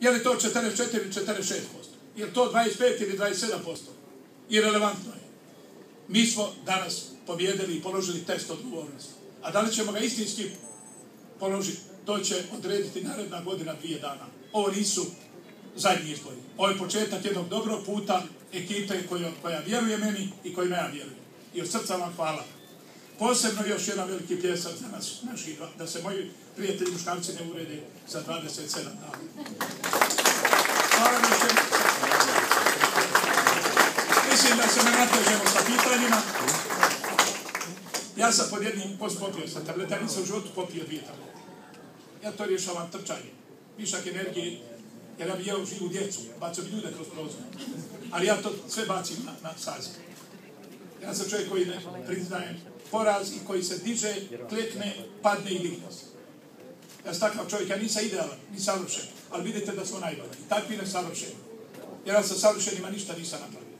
Je li to 44 ili 46%? Je li to 25 ili 27%? Irelevantno je. Mi smo danas pobjedili i položili test odgovornosti. A da li ćemo ga istinski položiti, to će odrediti naredna godina, 2 dana. Ovo nisu zadnji izbori. Ovo je početak jednog dobrog puta ekipe koja vjeruje meni i kojima ja vjerujem. I od srca vam hvala. Posebno još jedan veliki pljesak za nas, da se moji prijatelji muškarci ne urede za 27 dana. Hvala vam još jednom. Mislim da se ne natežemo sa pitanjima. Ja sam pod jednim popio sam tableta, ja nisam u životu popio 2 tablete. Ja to rješavam trčanje. Višak energije, jer ja bi jeo živu djecu, bacao bi ljude kroz prozor. Ali ja to sve bacim na saziv. Ja sam čovjek koji ne priznaje poraz i koji se diže, klekne, padne i digne se. Ja sam takav čovjek, ja nisam idealan, ni savršen, ali vidite da smo najbolji. I takvi ne savršeni. Jer ja sa savršenima ništa nisam napravio.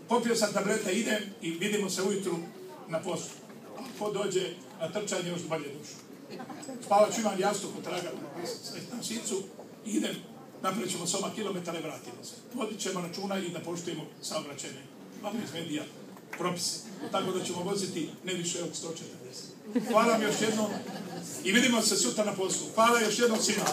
Popio sam tablete, idem i vidimo se ujutru na poslu. A ko dođe na trčanje, još bolje dušu. Spavač imam jastuk od traga na sicu, idem, napravit ćemo soma kilometara i vratimo se. Vodit ćemo računa i da poštujemo saobraćajne medija, propise. Tako da ćemo voziti ne više od 140. Hvala vam još jednom i vidimo se sutra na poslu. Hvala još jednom svima.